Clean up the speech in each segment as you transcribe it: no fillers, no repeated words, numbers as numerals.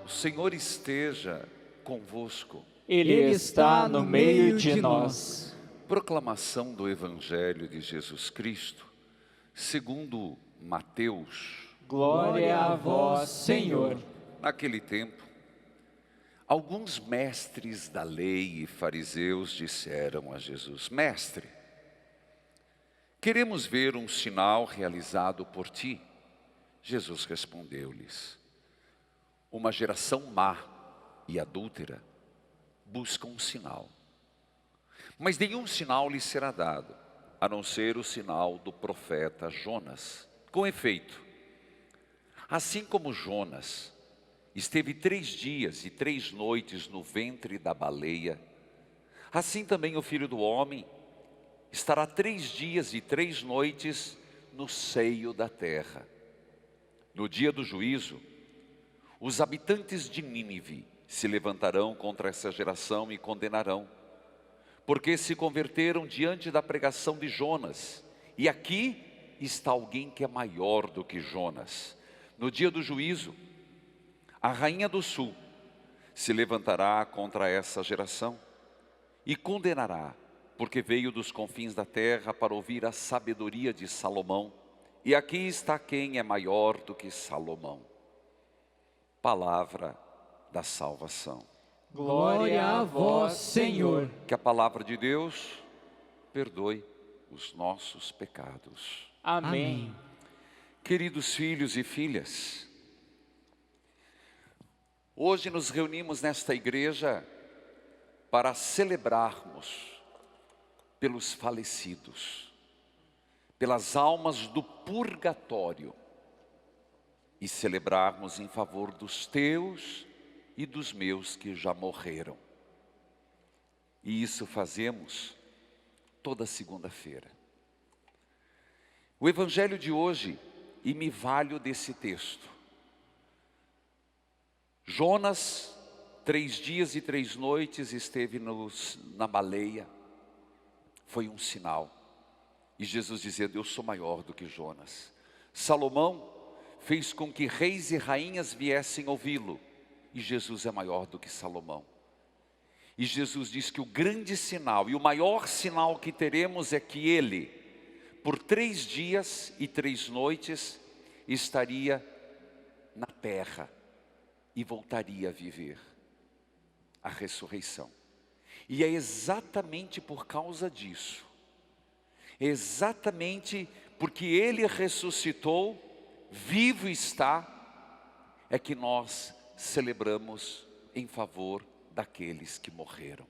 O Senhor esteja convosco. Ele está no meio de nós. Proclamação do Evangelho de Jesus Cristo, segundo Mateus. Glória a vós, Senhor. Naquele tempo, alguns mestres da lei e fariseus disseram a Jesus: Mestre, queremos ver um sinal realizado por ti. Jesus respondeu-lhes: Uma geração má e adúltera busca um sinal, mas nenhum sinal lhe será dado, a não ser o sinal do profeta Jonas. Com efeito, assim como Jonas esteve 3 dias e 3 noites no ventre da baleia, assim também o Filho do Homem estará 3 dias e 3 noites no seio da terra. No dia do juízo, os habitantes de Nínive se levantarão contra essa geração e condenarão, porque se converteram diante da pregação de Jonas. E aqui está alguém que é maior do que Jonas. No dia do juízo, a rainha do sul se levantará contra essa geração e condenará, porque veio dos confins da terra para ouvir a sabedoria de Salomão. E aqui está quem é maior do que Salomão. Palavra da salvação. Glória a vós, Senhor. Que a palavra de Deus perdoe os nossos pecados. Amém. Queridos filhos e filhas, hoje nos reunimos nesta igreja para celebrarmos pelos falecidos, pelas almas do purgatório, e celebrarmos em favor dos teus e dos meus que já morreram. E isso fazemos toda segunda-feira. O Evangelho de hoje, e me valho desse texto. Jonas, 3 dias e 3 noites esteve na baleia. Foi um sinal. E Jesus dizendo: eu sou maior do que Jonas. Salomão fez com que reis e rainhas viessem ouvi-lo. E Jesus é maior do que Salomão. E Jesus diz que o grande sinal e o maior sinal que teremos é que ele, por 3 dias e 3 noites, estaria na terra e voltaria a viver. A ressurreição. E é exatamente por causa disso, exatamente porque ele ressuscitou, vivo está, é que nós celebramos em favor daqueles que morreram.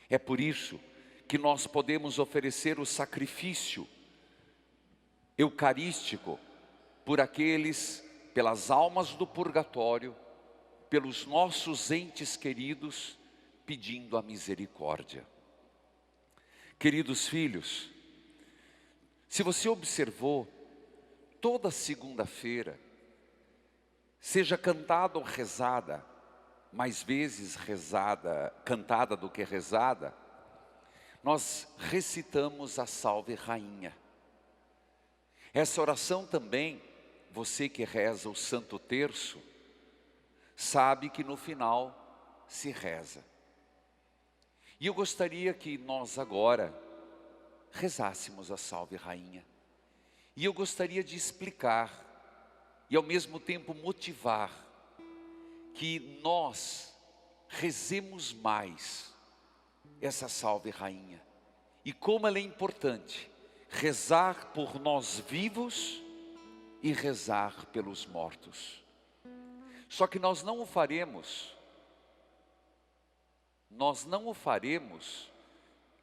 É por isso que nós podemos oferecer o sacrifício eucarístico por aqueles, pelas almas do purgatório, pelos nossos entes queridos, pedindo a misericórdia. Queridos filhos, se você observou, toda segunda-feira, seja cantada ou rezada, mais vezes cantada do que rezada, nós recitamos a Salve Rainha. Essa oração também, você que reza o Santo Terço, sabe que no final se reza. E eu gostaria que nós agora rezássemos a Salve Rainha. E eu gostaria de explicar e ao mesmo tempo motivar que nós rezemos mais essa Salve Rainha. E como ela é importante rezar por nós vivos e rezar pelos mortos. Só que nós não o faremos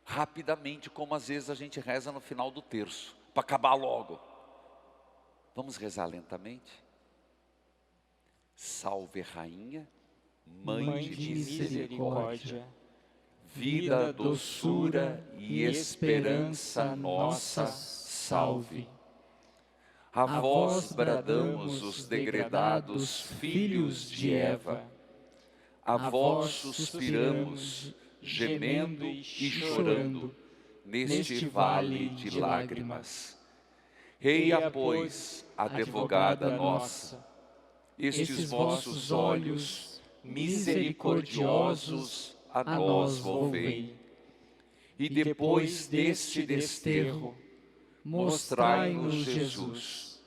rapidamente, como às vezes a gente reza no final do terço, para acabar logo. Vamos rezar lentamente? Salve Rainha, Mãe de misericórdia, vida, doçura e esperança nossa, salve. A vós bradamos os degredados filhos de Eva, a vós suspiramos, gemendo e chorando, neste vale de lágrimas. Eia, pois, advogada nossa, estes vossos olhos misericordiosos a nós volvei. E depois deste desterro, mostrai-nos Jesus,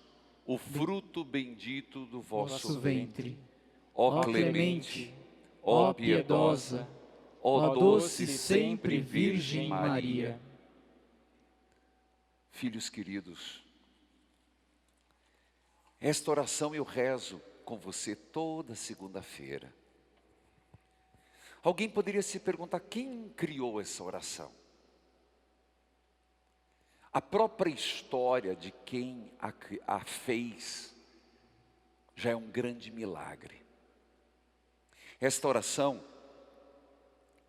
o fruto bendito do vosso ventre. Ó clemente, ó piedosa, ó doce sempre Virgem Maria. Filhos queridos, esta oração eu rezo com você toda segunda-feira. Alguém poderia se perguntar, quem criou essa oração? A própria história de quem a fez já é um grande milagre. Esta oração,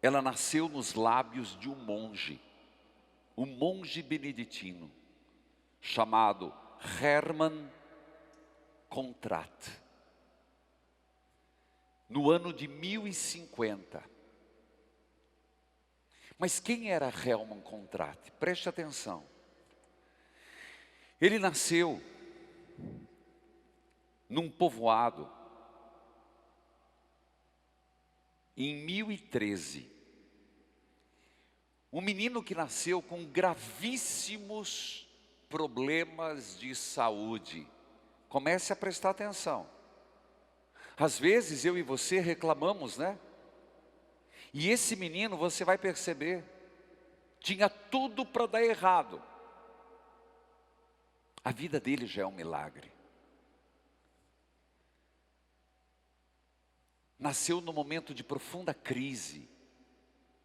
ela nasceu nos lábios de um monge beneditino, chamado Hermann Contrat, no ano de 1050. Mas quem era Hermann Contrat? Preste atenção. Ele nasceu num povoado em 1013. Um menino que nasceu com gravíssimos problemas de saúde. Comece a prestar atenção. Às vezes eu e você reclamamos, né? E esse menino, você vai perceber, tinha tudo para dar errado. A vida dele já é um milagre. Nasceu num momento de profunda crise,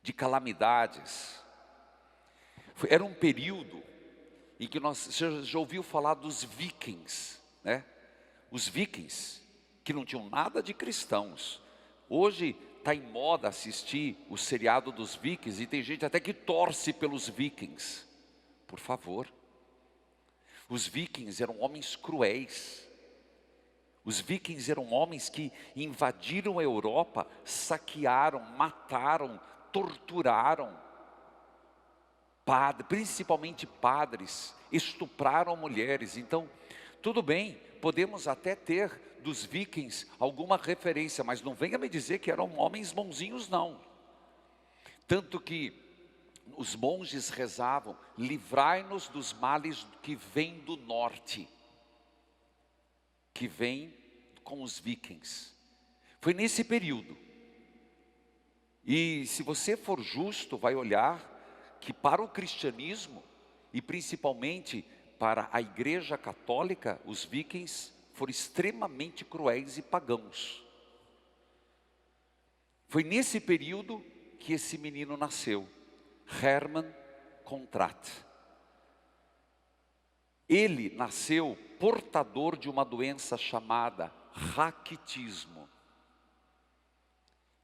de calamidades. Era um período em que você já ouviu falar dos vikings, né? Os vikings, que não tinham nada de cristãos. Hoje está em moda assistir o seriado dos vikings e tem gente até que torce pelos vikings. Por favor. Os vikings eram homens cruéis. Os vikings eram homens que invadiram a Europa, saquearam, mataram, torturaram, principalmente padres, estupraram mulheres. Então, tudo bem, podemos até ter dos vikings alguma referência, mas não venha me dizer que eram homens bonzinhos, não. Tanto que os monges rezavam, livrai-nos dos males que vêm do norte, que vem com os vikings. Foi nesse período. E se você for justo, vai olhar que para o cristianismo, e principalmente para a igreja católica, os vikings foram extremamente cruéis e pagãos. Foi nesse período que esse menino nasceu, Hermann Contrat. Ele nasceu portador de uma doença chamada raquitismo.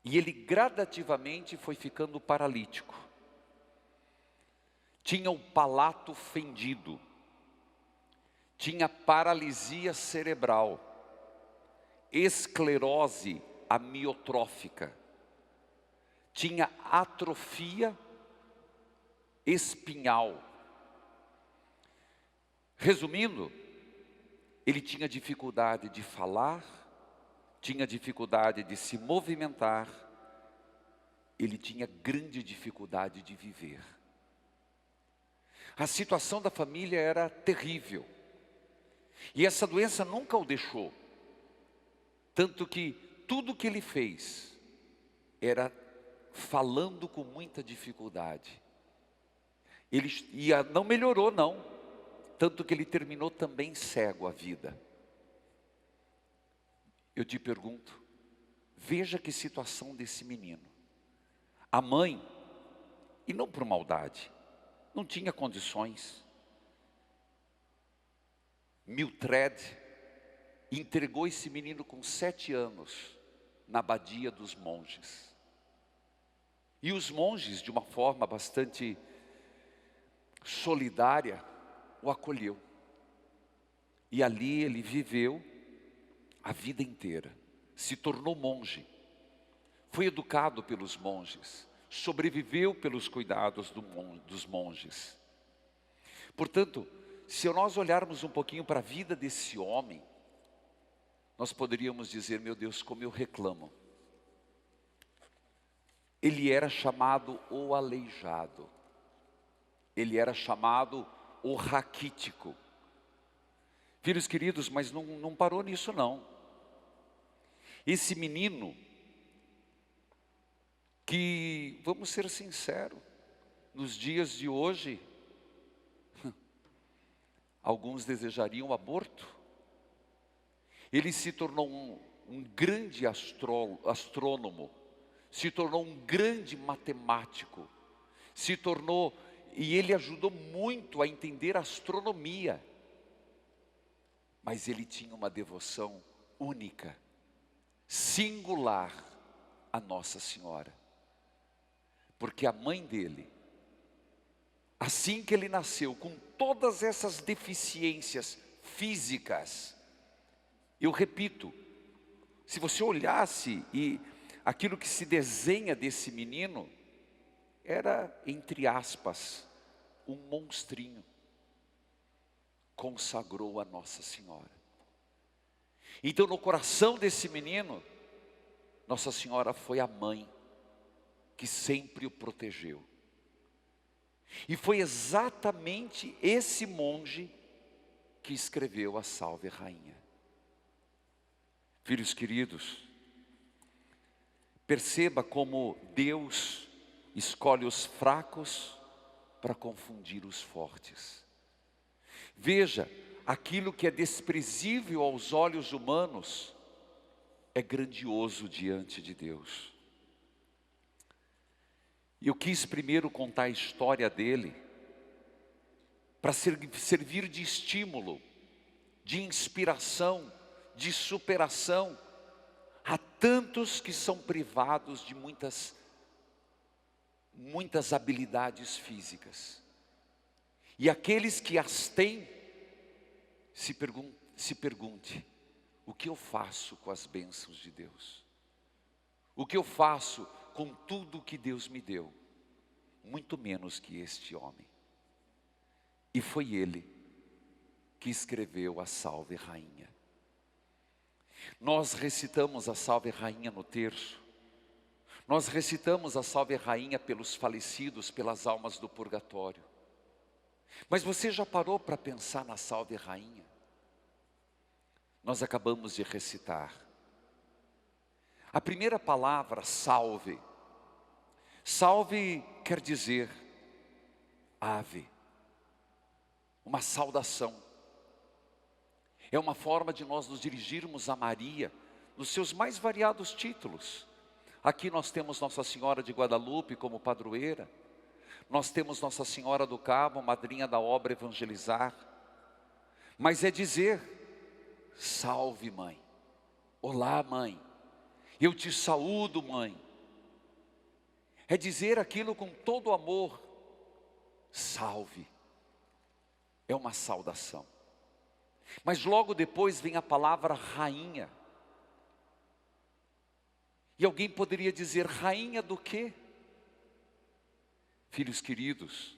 E ele gradativamente foi ficando paralítico. Tinha o palato fendido. Tinha paralisia cerebral. Esclerose amiotrófica. Tinha atrofia espinhal. Resumindo, ele tinha dificuldade de falar, tinha dificuldade de se movimentar, ele tinha grande dificuldade de viver. A situação da família era terrível. E essa doença nunca o deixou. Tanto que tudo que ele fez era falando com muita dificuldade. Não melhorou não, tanto que ele terminou também cego a vida. Eu te pergunto, veja que situação desse menino. A mãe, e não por maldade, não tinha condições. Mildred entregou esse menino com 7 anos na abadia dos monges. E os monges, de uma forma bastante solidária, o acolheu. E ali ele viveu a vida inteira. Se tornou monge. Foi educado pelos monges. Sobreviveu pelos cuidados dos monges. Portanto, se nós olharmos um pouquinho para a vida desse homem, nós poderíamos dizer: meu Deus, como eu reclamo. Ele era chamado o aleijado. Ele era chamado o raquítico. Filhos queridos, mas não parou nisso não. Esse menino, que, vamos ser sinceros, nos dias de hoje, alguns desejariam aborto. Ele se tornou um grande astrônomo, se tornou um grande matemático, e ele ajudou muito a entender a astronomia. Mas ele tinha uma devoção única, singular a Nossa Senhora. Porque a mãe dele, assim que ele nasceu, com todas essas deficiências físicas, eu repito, se você olhasse e aquilo que se desenha desse menino, era, entre aspas, um monstrinho. Consagrou a Nossa Senhora. Então no coração desse menino, Nossa Senhora foi a mãe que sempre o protegeu. E foi exatamente esse monge que escreveu a Salve Rainha. Filhos queridos, perceba como Deus escolhe os fracos para confundir os fortes. Veja, aquilo que é desprezível aos olhos humanos é grandioso diante de Deus. Eu quis primeiro contar a história dele, para servir de estímulo, de inspiração, de superação, a tantos que são privados de muitas habilidades físicas. E aqueles que as têm, se pergunte, o que eu faço com as bênçãos de Deus? O que eu faço com tudo que Deus me deu? Muito menos que este homem. E foi ele que escreveu a Salve Rainha. Nós recitamos a Salve Rainha no terço. Nós recitamos a Salve Rainha pelos falecidos, pelas almas do purgatório. Mas você já parou para pensar na Salve Rainha? Nós acabamos de recitar. A primeira palavra, salve. Salve quer dizer ave. Uma saudação. É uma forma de nós nos dirigirmos a Maria, nos seus mais variados títulos. Aqui nós temos Nossa Senhora de Guadalupe como padroeira. Nós temos Nossa Senhora do Cabo, madrinha da obra Evangelizar. Mas é dizer, salve mãe, olá mãe, eu te saúdo mãe. É dizer aquilo com todo amor, salve, é uma saudação. Mas logo depois vem a palavra rainha. E alguém poderia dizer, rainha do quê? Filhos queridos,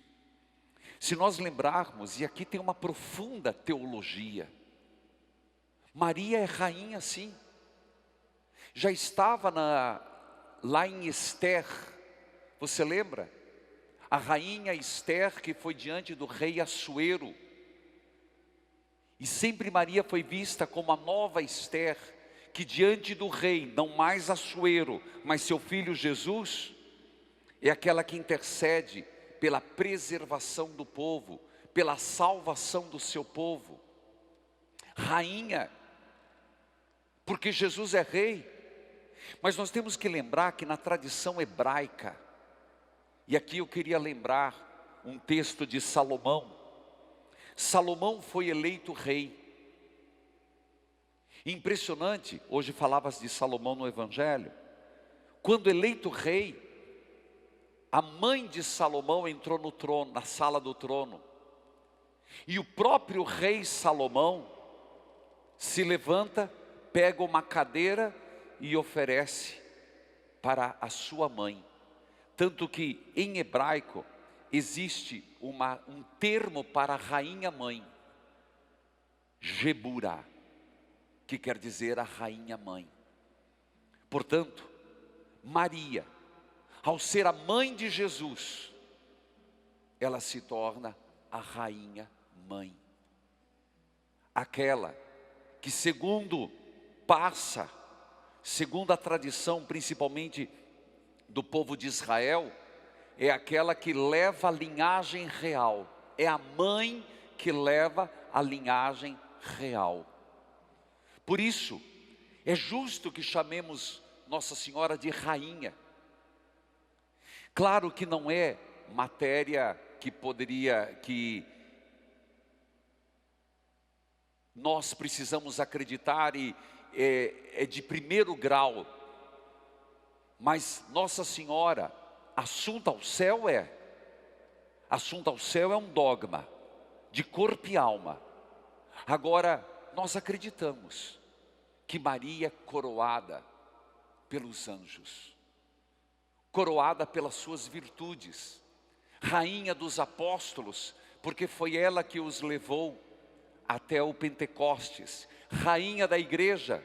se nós lembrarmos, e aqui tem uma profunda teologia, Maria é rainha sim. Já estava lá em Esther, você lembra? A rainha Esther que foi diante do rei Assuero. E sempre Maria foi vista como a nova Esther, que diante do rei, não mais Assuero, mas seu filho Jesus, é aquela que intercede pela preservação do povo, pela salvação do seu povo. Rainha, porque Jesus é rei. Mas nós temos que lembrar que na tradição hebraica, e aqui eu queria lembrar um texto de Salomão. Salomão foi eleito rei. Impressionante, hoje falavas de Salomão no Evangelho. Quando eleito rei, a mãe de Salomão entrou no trono, na sala do trono. E o próprio rei Salomão se levanta, pega uma cadeira e oferece para a sua mãe. Tanto que em hebraico existe um termo para a rainha mãe, Geburá. que quer dizer a rainha mãe. Portanto, Maria, ao ser a mãe de Jesus, ela se torna a rainha mãe. Aquela que segundo a tradição, principalmente do povo de Israel, é aquela que leva a linhagem real. É a mãe que leva a linhagem real. Por isso, é justo que chamemos Nossa Senhora de rainha. Claro que não é matéria que nós precisamos acreditar e é de primeiro grau. Mas Nossa Senhora, assunta ao céu é um dogma de corpo e alma. Agora, nós acreditamos que Maria é coroada pelos anjos, coroada pelas suas virtudes, rainha dos apóstolos, porque foi ela que os levou até o Pentecostes, rainha da igreja,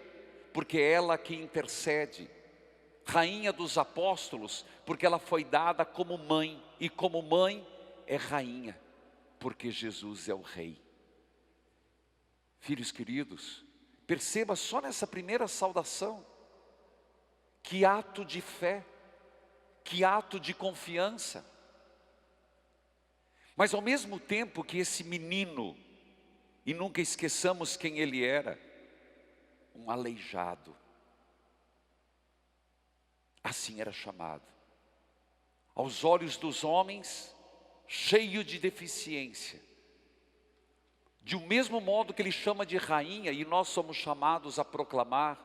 porque é ela que intercede, rainha dos apóstolos, porque ela foi dada como mãe, e como mãe é rainha, porque Jesus é o rei. Filhos queridos, perceba só nessa primeira saudação, que ato de fé, que ato de confiança. Mas ao mesmo tempo que esse menino, e nunca esqueçamos quem ele era, um aleijado, assim era chamado, aos olhos dos homens, cheio de deficiência. De um mesmo modo que ele chama de rainha, e nós somos chamados a proclamar,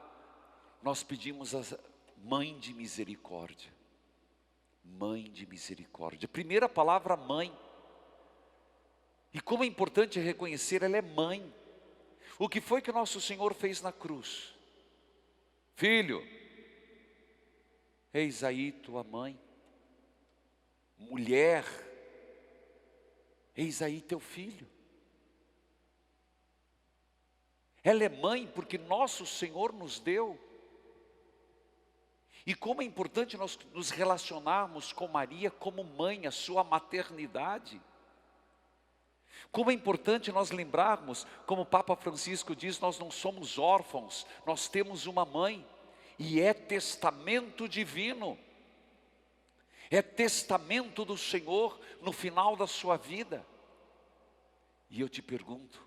nós pedimos a mãe de misericórdia. Mãe de misericórdia. Primeira palavra, mãe. E como é importante reconhecer, ela é mãe. O que foi que nosso Senhor fez na cruz? Filho, eis aí tua mãe. Mulher, eis aí teu filho. Ela é mãe porque nosso Senhor nos deu. E como é importante nós nos relacionarmos com Maria como mãe, a sua maternidade. Como é importante nós lembrarmos, como o Papa Francisco diz, nós não somos órfãos, nós temos uma mãe. E é testamento divino. É testamento do Senhor no final da sua vida. E eu te pergunto,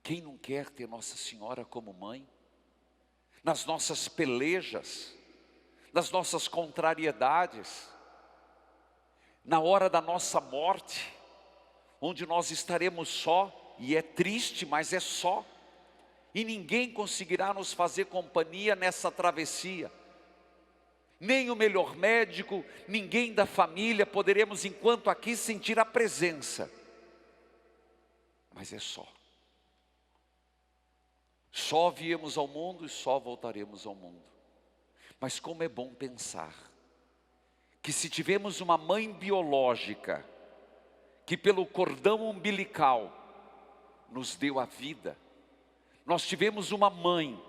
quem não quer ter Nossa Senhora como mãe? Nas nossas pelejas, nas nossas contrariedades, na hora da nossa morte, onde nós estaremos só, e é triste, mas é só, e ninguém conseguirá nos fazer companhia nessa travessia. Nem o melhor médico, ninguém da família poderemos, enquanto aqui, sentir a presença. Mas é só. Só viemos ao mundo e só voltaremos ao mundo. Mas como é bom pensar que se tivermos uma mãe biológica, que pelo cordão umbilical nos deu a vida, nós tivemos uma mãe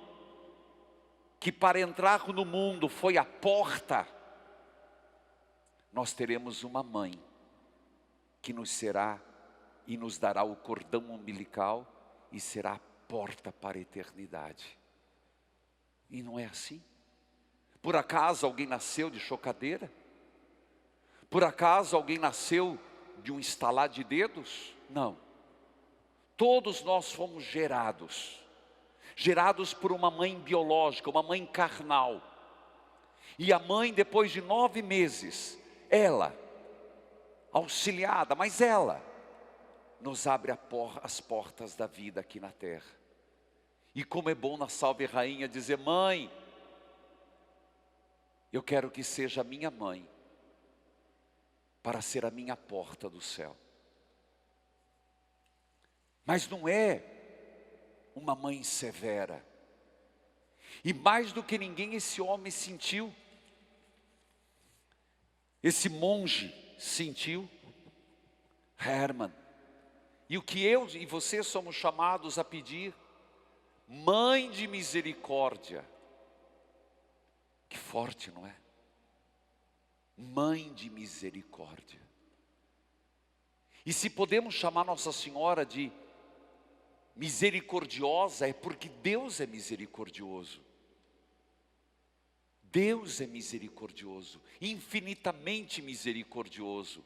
que para entrar no mundo foi a porta, nós teremos uma mãe que nos será e nos dará o cordão umbilical e será a porta para a eternidade. E não é assim? Por acaso alguém nasceu de chocadeira? Por acaso alguém nasceu de um estalar de dedos? Não. Todos nós fomos gerados por uma mãe biológica, uma mãe carnal. E a mãe, depois de 9 meses, ela, auxiliada, mas ela nos abre as portas da vida aqui na terra. E como é bom na Salve Rainha dizer: mãe, eu quero que seja minha mãe, para ser a minha porta do céu. Mas não é uma mãe severa. E mais do que ninguém esse homem sentiu, esse monge sentiu, Hermann. E o que eu e você somos chamados a pedir: Mãe de misericórdia. Que forte, não é? Mãe de misericórdia. E se podemos chamar Nossa Senhora de misericordiosa, é porque Deus é misericordioso. Deus é misericordioso, infinitamente misericordioso.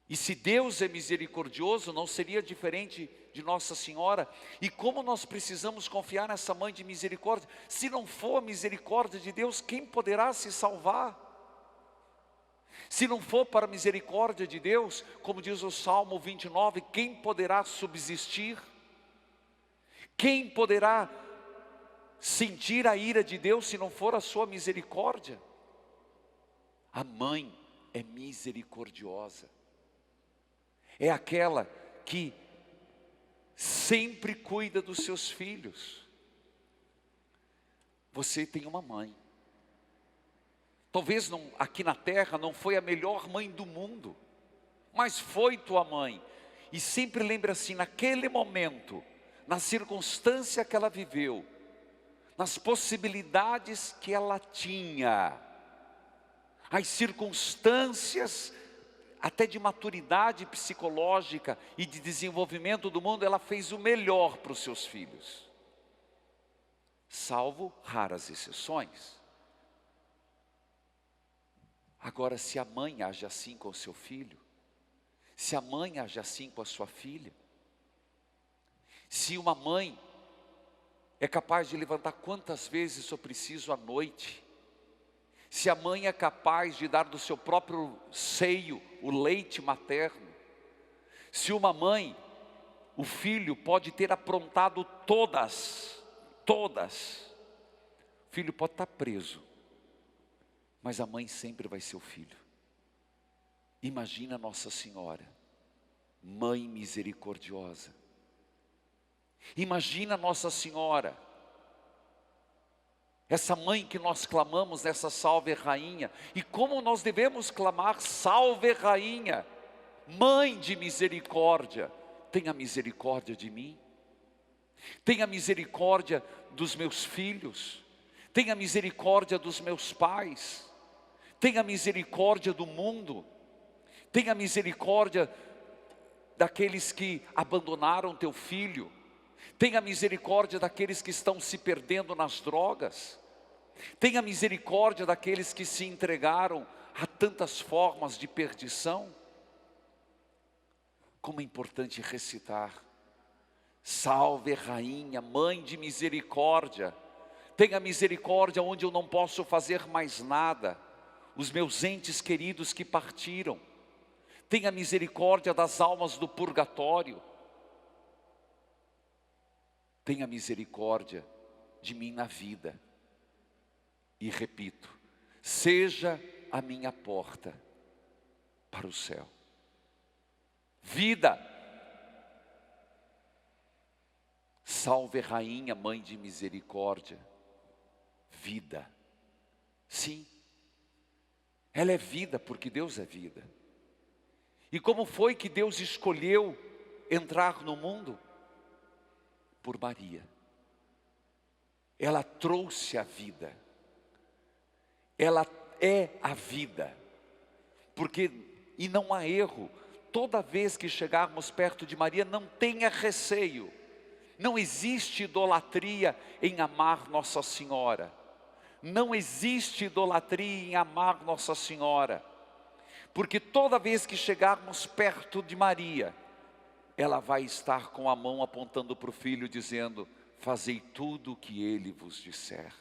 E se Deus é misericordioso, não seria diferente de Nossa Senhora. E como nós precisamos confiar nessa mãe de misericórdia? Se não for a misericórdia de Deus, quem poderá se salvar? Se não for para a misericórdia de Deus, como diz o Salmo 29, quem poderá subsistir? Quem poderá sentir a ira de Deus se não for a sua misericórdia? A mãe é misericordiosa. É aquela que sempre cuida dos seus filhos. Você tem uma mãe. Talvez não, aqui na terra não foi a melhor mãe do mundo, mas foi tua mãe. E sempre lembre assim, naquele momento, na circunstância que ela viveu, nas possibilidades que ela tinha, as circunstâncias até de maturidade psicológica e de desenvolvimento do mundo, ela fez o melhor para os seus filhos. Salvo raras exceções. Agora, se a mãe age assim com o seu filho, se a mãe age assim com a sua filha, se uma mãe é capaz de levantar quantas vezes for preciso à noite, se a mãe é capaz de dar do seu próprio seio o leite materno, se uma mãe, o filho pode ter aprontado todas, o filho pode estar preso, mas a mãe sempre vai ser o filho. Imagina Nossa Senhora, mãe misericordiosa. Imagina Nossa Senhora, essa mãe que nós clamamos nessa Salve Rainha. E como nós devemos clamar: Salve Rainha, mãe de misericórdia. Tenha misericórdia de mim, tenha misericórdia dos meus filhos, tenha misericórdia dos meus pais, tenha misericórdia do mundo, tenha misericórdia daqueles que abandonaram teu filho, tenha misericórdia daqueles que estão se perdendo nas drogas, tenha misericórdia daqueles que se entregaram a tantas formas de perdição. Como é importante recitar: Salve Rainha, mãe de misericórdia. Tenha misericórdia onde eu não posso fazer mais nada, os meus entes queridos que partiram. Tenha misericórdia das almas do purgatório. Tenha misericórdia de mim na vida. E repito, seja a minha porta para o céu. Vida. Salve Rainha, mãe de misericórdia. Vida. Sim, ela é vida porque Deus é vida. E como foi que Deus escolheu entrar no mundo? Por Maria. Ela trouxe a vida. Ela é a vida. Porque, e não há erro, toda vez que chegarmos perto de Maria, não tenha receio. Não existe idolatria em amar Nossa Senhora. Não existe idolatria em amar Nossa Senhora. Porque toda vez que chegarmos perto de Maria, ela vai estar com a mão apontando para o filho, dizendo: fazei tudo o que ele vos disser.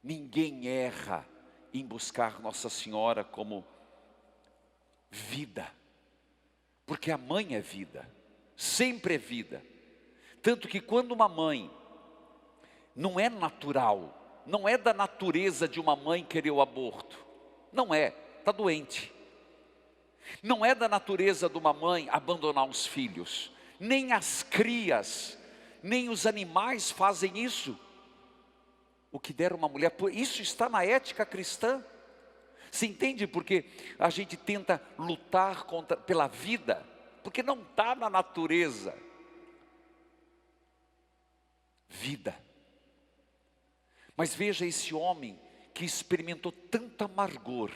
Ninguém erra em buscar Nossa Senhora como vida. Porque a mãe é vida, sempre é vida. Tanto que quando uma mãe, não é natural, não é da natureza de uma mãe querer o aborto. Não é, está doente. Não é da natureza de uma mãe abandonar os filhos. Nem as crias, nem os animais fazem isso. O que der uma mulher, isso está na ética cristã. Você entende porque a gente tenta lutar pela vida? Porque não está na natureza. vida. Mas veja esse homem que experimentou tanto amargor,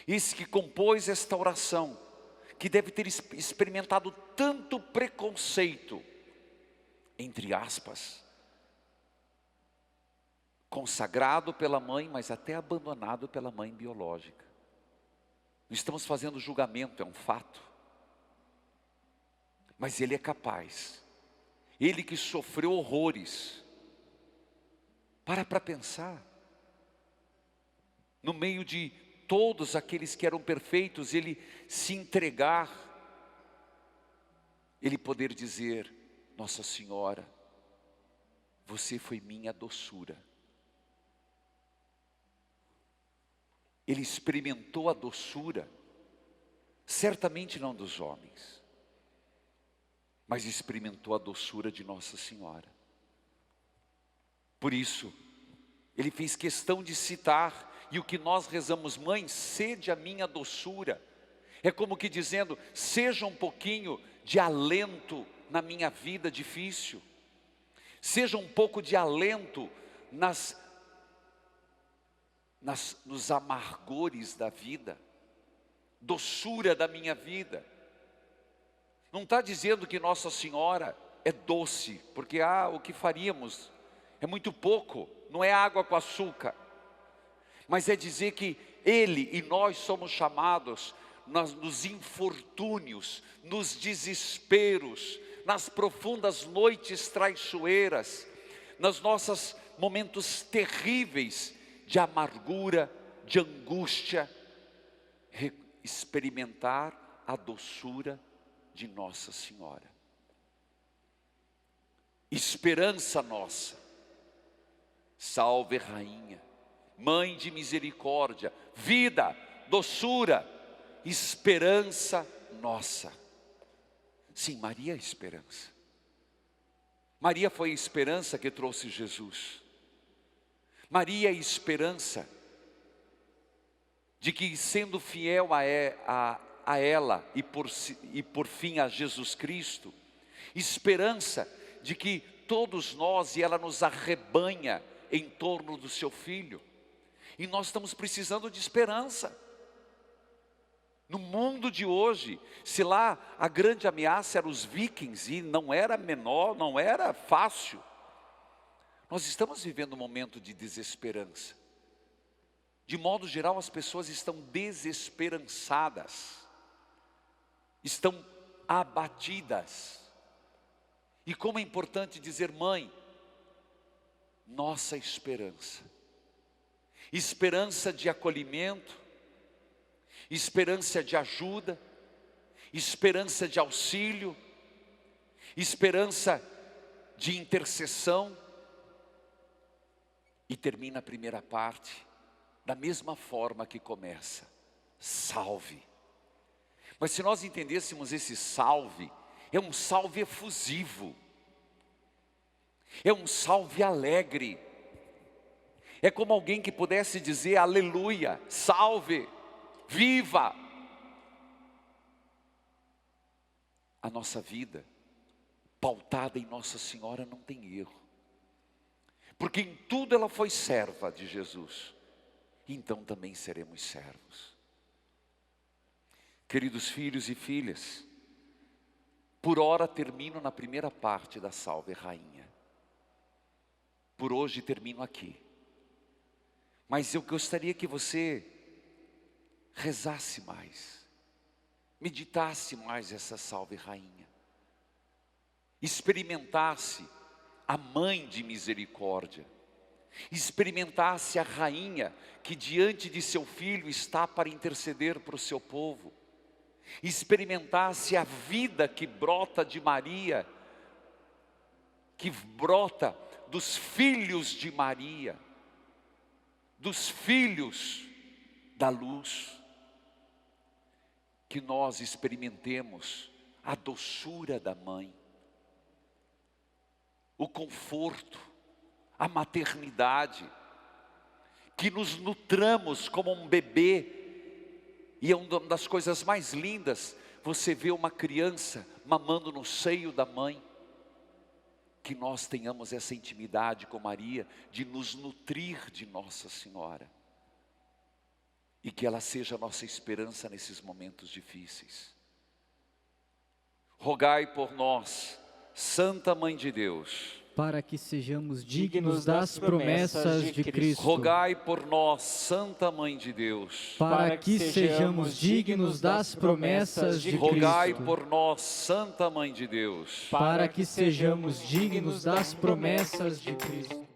esse que compôs esta oração, que deve ter experimentado tanto preconceito, entre aspas, consagrado pela mãe, mas até abandonado pela mãe biológica. Não estamos fazendo julgamento, é um fato. Mas ele é capaz, ele que sofreu horrores, para pensar, no meio de todos aqueles que eram perfeitos, ele se entregar, ele poder dizer: Nossa Senhora, você foi minha doçura. Ele experimentou a doçura, certamente não dos homens, mas experimentou a doçura de Nossa Senhora. Por isso, ele fez questão de citar, e o que nós rezamos: Mãe, sede a minha doçura. É como que dizendo: seja um pouquinho de alento na minha vida difícil. Seja um pouco de alento nos amargores da vida. Doçura da minha vida. Não está dizendo que Nossa Senhora é doce, porque o que faríamos é muito pouco, não é água com açúcar. Mas é dizer que Ele e nós somos chamados nos infortúnios, nos desesperos, nas profundas noites traiçoeiras, nos nossos momentos terríveis de amargura, de angústia, experimentar a doçura de Nossa Senhora. Esperança nossa. Salve Rainha, Mãe de misericórdia, vida, doçura, esperança nossa. Sim, Maria é a esperança. Maria foi a esperança que trouxe Jesus. Maria é a esperança de que, sendo fiel a ela e por fim a Jesus Cristo, esperança de que todos nós, e ela nos arrebanha em torno do seu Filho. E nós estamos precisando de esperança. No mundo de hoje, se lá a grande ameaça era os vikings, e não era menor, não era fácil, nós estamos vivendo um momento de desesperança. De modo geral, as pessoas estão desesperançadas, estão abatidas. E como é importante dizer: Mãe, nossa esperança. Esperança de acolhimento, esperança de ajuda, esperança de auxílio, esperança de intercessão. E termina a primeira parte da mesma forma que começa: salve. Mas se nós entendêssemos esse salve, é um salve efusivo, é um salve alegre. É como alguém que pudesse dizer: aleluia, salve, viva. A nossa vida, pautada em Nossa Senhora, não tem erro, porque em tudo ela foi serva de Jesus, então também seremos servos. Queridos filhos e filhas, por hora termino na primeira parte da Salve Rainha. Por hoje termino aqui. Mas eu gostaria que você rezasse mais, meditasse mais essa Salve Rainha, experimentasse a Mãe de misericórdia, experimentasse a Rainha que diante de seu Filho está para interceder para o seu povo, experimentasse a vida que brota de Maria, que brota dos filhos de Maria, dos filhos da luz, que nós experimentemos a doçura da mãe, o conforto, a maternidade, que nos nutramos como um bebê. E é uma das coisas mais lindas, você vê uma criança mamando no seio da mãe. que nós tenhamos essa intimidade com Maria, de nos nutrir de Nossa Senhora. E que ela seja a nossa esperança nesses momentos difíceis. Rogai por nós, Santa Mãe de Deus, para que sejamos dignos das promessas de Cristo. Rogai por nós, Santa Mãe de Deus, para que sejamos dignos das promessas de Cristo. Rogai por nós, Santa Mãe de Deus, para que sejamos dignos das promessas de Cristo.